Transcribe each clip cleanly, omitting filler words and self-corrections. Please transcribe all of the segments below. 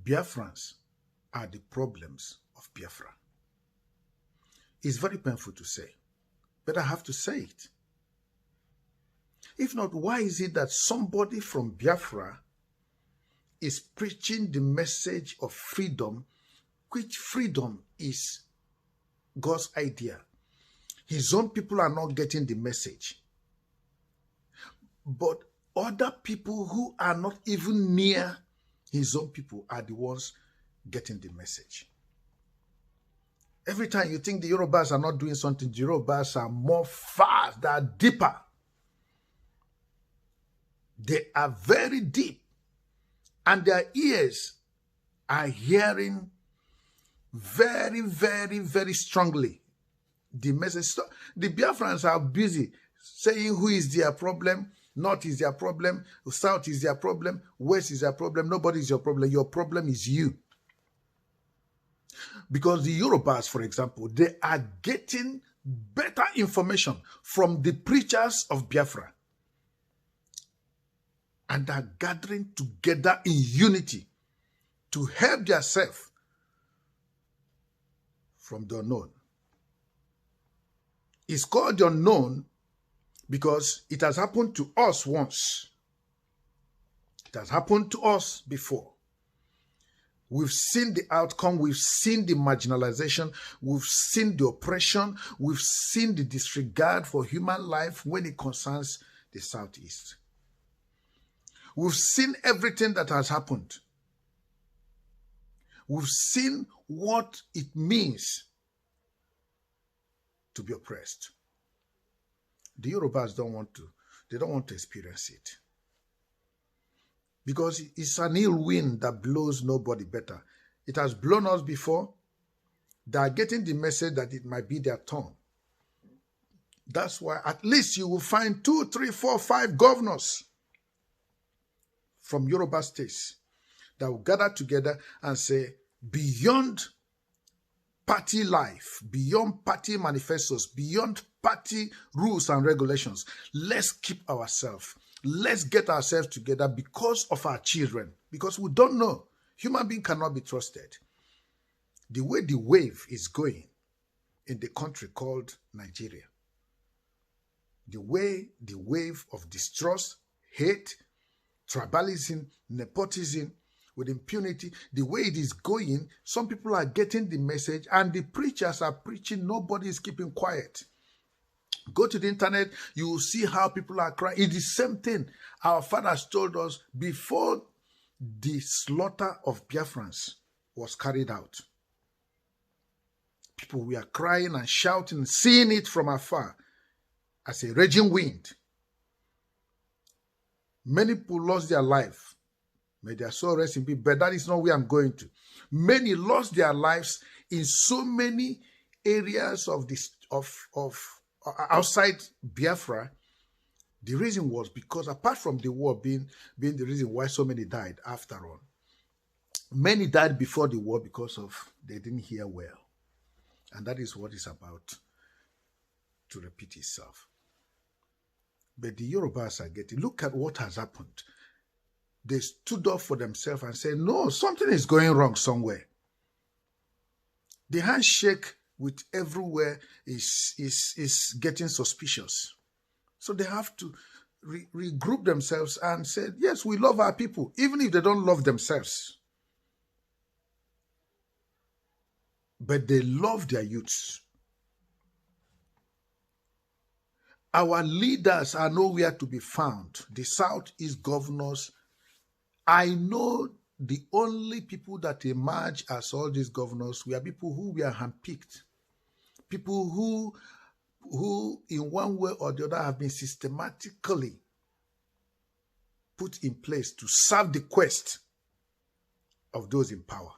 Biafrans are the problems of Biafra. It's very painful to say, but I have to say it. If not, why is it that somebody from Biafra is preaching the message of freedom, which freedom is God's idea? His own people are not getting the message. But other people who are not even near his own people are the ones getting the message. Every time you think the Yorubas are not doing something, the Yorubas are more fast, they are deeper. They are very deep. And their ears are hearing very, very, very strongly the message. The Biafrans are busy saying who is their problem. North is their problem. South is their problem. West is their problem. Nobody is your problem. Your problem is you. Because the Yorubas, for example, they are getting better information from the preachers of Biafra. And are gathering together in unity to help themselves from the unknown. It's called the unknown because it has happened to us once. It has happened to us before. We've seen the outcome. We've seen the marginalization. We've seen the oppression. We've seen the disregard for human life when it concerns the Southeast. We've seen everything that has happened. We've seen what it means to be oppressed. The Yorubas don't want to experience it. Because it's an ill wind that blows nobody better. It has blown us before. They are getting the message that it might be their turn. That's why at least you will find 2, 3, 4, 5 governors from Yoruba states that will gather together and say, beyond party life, beyond party manifestos, beyond party rules and regulations, let's keep ourselves. Let's get ourselves together because of our children. Because we don't know. Human being cannot be trusted. The way the wave is going in the country called Nigeria, the way the wave of distrust, hate, tribalism, nepotism, with impunity, the way it is going, some people are getting the message and the preachers are preaching, nobody is keeping quiet. Go to the internet, you will see how people are crying. It's the same thing our fathers told us before the slaughter of Biafrans was carried out. People were crying and shouting, seeing it from afar as a raging wind. Many people lost their life. May their soul rest in peace, but that is not where I'm going to. Many lost their lives in so many areas of this outside Biafra. The reason was because apart from the war being the reason why so many died after all, many died before the war because of they didn't hear well. And that is what is about to repeat itself. But the Yorubas are getting, look at what has happened. They stood up for themselves and said, no, something is going wrong somewhere. The handshake with everywhere is getting suspicious. So they have to regroup themselves and say, yes, we love our people, even if they don't love themselves. But they love their youths. Our leaders are nowhere to be found. The Southeast governors, I know the only people that emerge as all these governors were people who were handpicked. People who in one way or the other have been systematically put in place to serve the quest of those in power.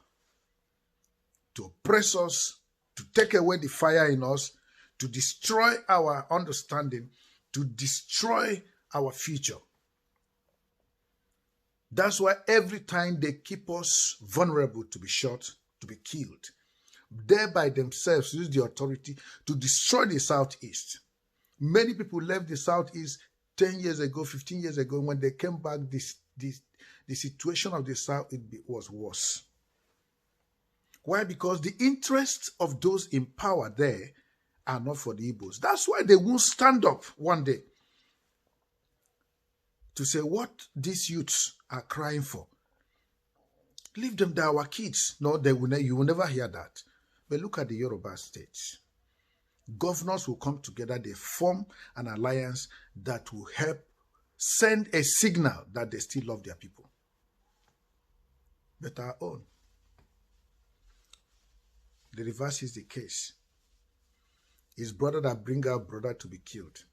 To oppress us, to take away the fire in us, to destroy our understanding, to destroy our future. That's why every time they keep us vulnerable to be shot, to be killed, they by themselves use the authority to destroy the Southeast. Many people left the Southeast 10 years ago, 15 years ago. When they came back, the situation of the South was worse. Why? Because the interests of those in power there are not for the Igbos. That's why they won't stand up one day to say what these youths are crying for. Leave them, they're our kids. No, you will never hear that. But look at the Yoruba states. Governors will come together, they form an alliance that will help send a signal that they still love their people. But our own, the reverse is the case. His brother that bring out brother to be killed.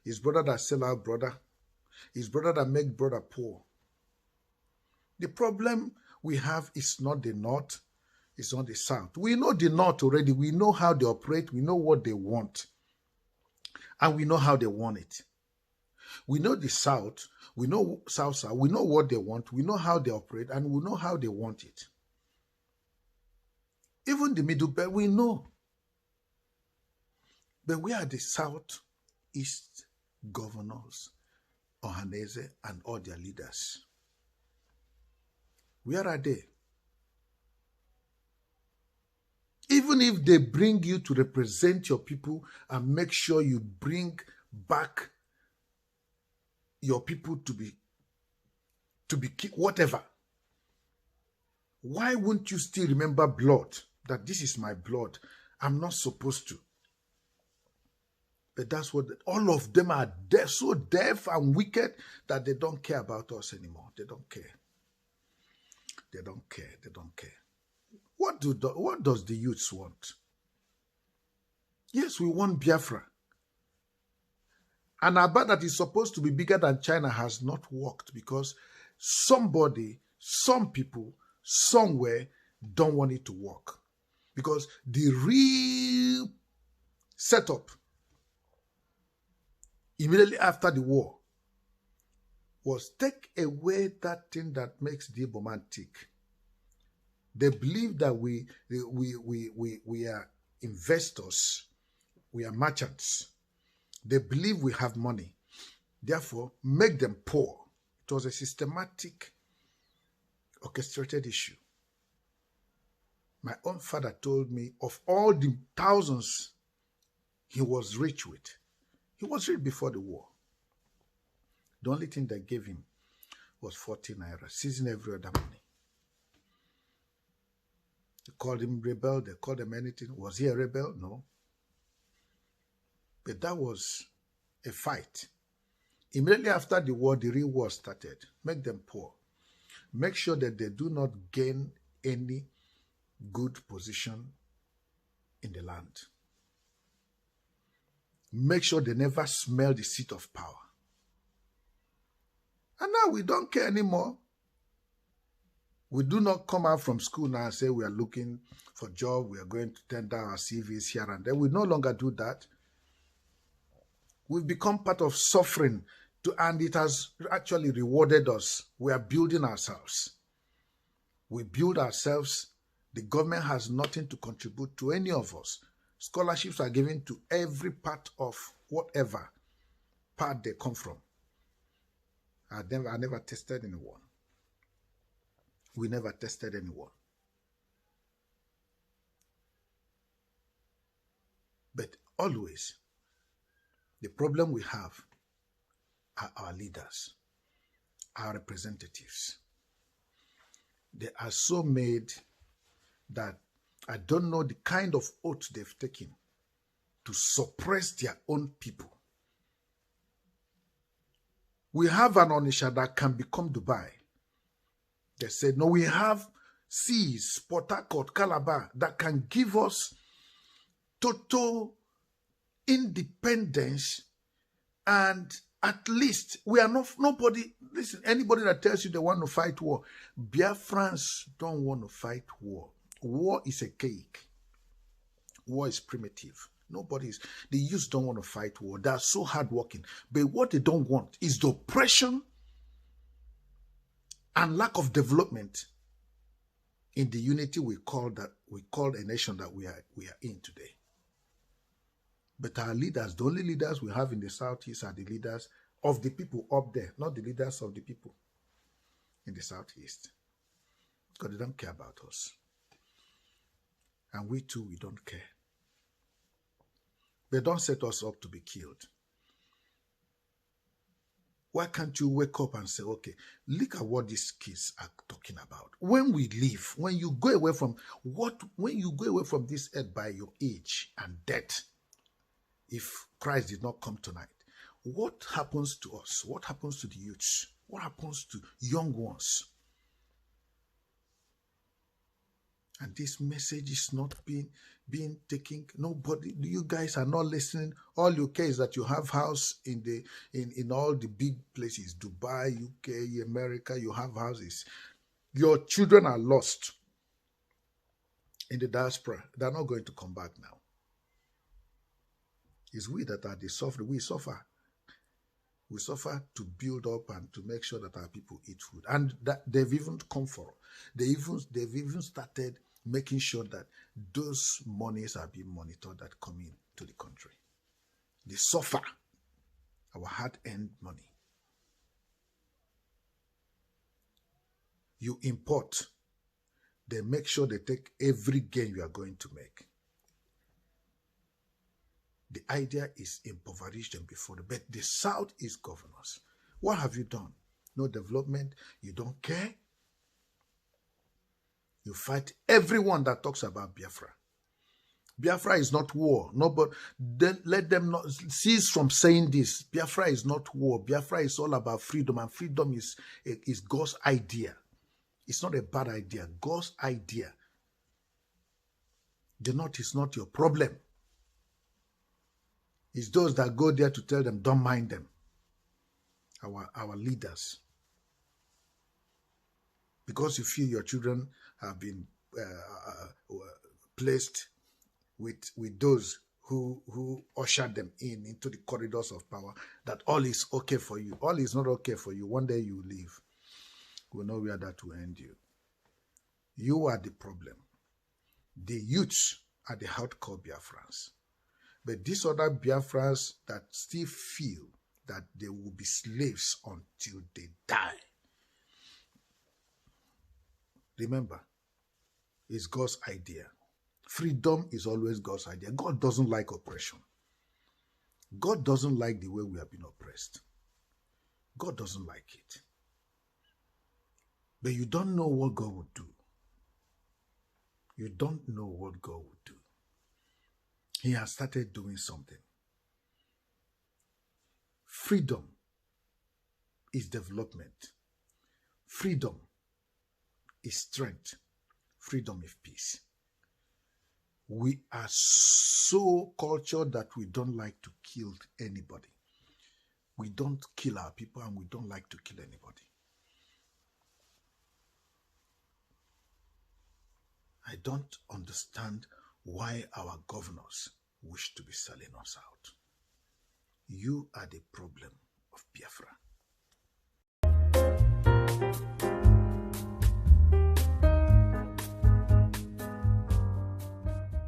His brother that sell out brother. His brother that make brother poor. The problem we have is not the North, it's not the South. We know the North already. We know how they operate. We know what they want. And we know how they want it. We know the South. We know South. We know what they want. We know how they operate. And we know how they want it. Even the Middle Belt, we know. But we are the Southeast governors, Ohanese, and all their leaders. Where are they? Even if they bring you to represent your people and make sure you bring back your people to be whatever, why won't you still remember blood? That this is my blood. I'm not supposed to. But that's what all of them are so deaf and wicked that they don't care about us anymore. They don't care. They don't care. They don't care. What does the youths want? Yes, we want Biafra. An Aba that is supposed to be bigger than China has not worked because somebody, some people, somewhere don't want it to work. Because the real setup immediately after the war was take away that thing that makes the Igbo man tick. They believe that we are investors, we are merchants. They believe we have money. Therefore, make them poor. It was a systematic, orchestrated issue. My own father told me of all the thousands he was rich with. He was rich before the war. The only thing they gave him was 40 naira, seizing every other money. They called him rebel, they called him anything. Was he a rebel? No. But that was a fight. Immediately after the war, the real war started. Make them poor. Make sure that they do not gain any good position in the land. Make sure they never smell the seat of power. And now we don't care anymore. We do not come out from school now and say we are looking for a job, we are going to tender our CVs here and there. We no longer do that. We've become part of suffering, and it has actually rewarded us. We are building ourselves. We build ourselves. The government has nothing to contribute to any of us. Scholarships are given to every part of whatever part they come from. I never tested anyone. We never tested anyone. But always, the problem we have are our leaders, our representatives. They are so made that I don't know the kind of oath they've taken to suppress their own people. We have an Onitsha that can become Dubai. They said, no, we have seas, Port Harcourt, Calabar, that can give us total independence, and at least we are not, nobody, listen, anybody that tells you they want to fight war, Biafrans don't want to fight war. War is a cake. War is primitive. The youth don't want to fight war. They are so hardworking. But what they don't want is the oppression and lack of development in the unity we call a nation that we are in today. But our leaders, the only leaders we have in the Southeast are the leaders of the people up there, not the leaders of the people in the Southeast. Because they don't care about us. And we too, we don't care. They don't set us up to be killed. Why can't you wake up and say, okay, look at what these kids are talking about. When we leave, when you go away from this earth by your age and death, if Christ did not come tonight, what happens to us? What happens to the youths? What happens to young ones? And this message is not being taken. Nobody, you guys are not listening. All you care is that you have house in all the big places, Dubai, UK, America. You have houses. Your children are lost in the diaspora. They're not going to come back now. It's we that are the suffering. We suffer. We suffer to build up and to make sure that our people eat food. And that they've even come for. They've even started making sure that those monies are being monitored that come in to the country. They suffer our hard-earned money. You import. They make sure they take every gain you are going to make. The idea is impoverish them before them. But the South is governors. What have you done? No development. You don't care. You fight everyone that talks about Biafra. Biafra is not war. Nobody, let them not cease from saying this. Biafra is not war. Biafra is all about freedom, and freedom is God's idea. It's not a bad idea. God's idea. The North is not your problem. It's those that go there to tell them, don't mind them. Our leaders. Because you feel your children have been placed with those who ushered them into the corridors of power, that all is okay for you. All is not okay for you. One day you leave. We'll know where that will end you. You are the problem. The youths are the hardcore Biafrans. But these other Biafrans that still feel that they will be slaves until they die. Remember, it's God's idea. Freedom is always God's idea. God doesn't like oppression. God doesn't like the way we have been oppressed. God doesn't like it. But you don't know what God would do. You don't know what God would do. He has started doing something. Freedom is development. Freedom is strength. Freedom is peace. We are so cultured that we don't like to kill anybody. We don't kill our people, and we don't like to kill anybody. I don't understand why our governors wish to be selling us out. You are the problem of Biafra.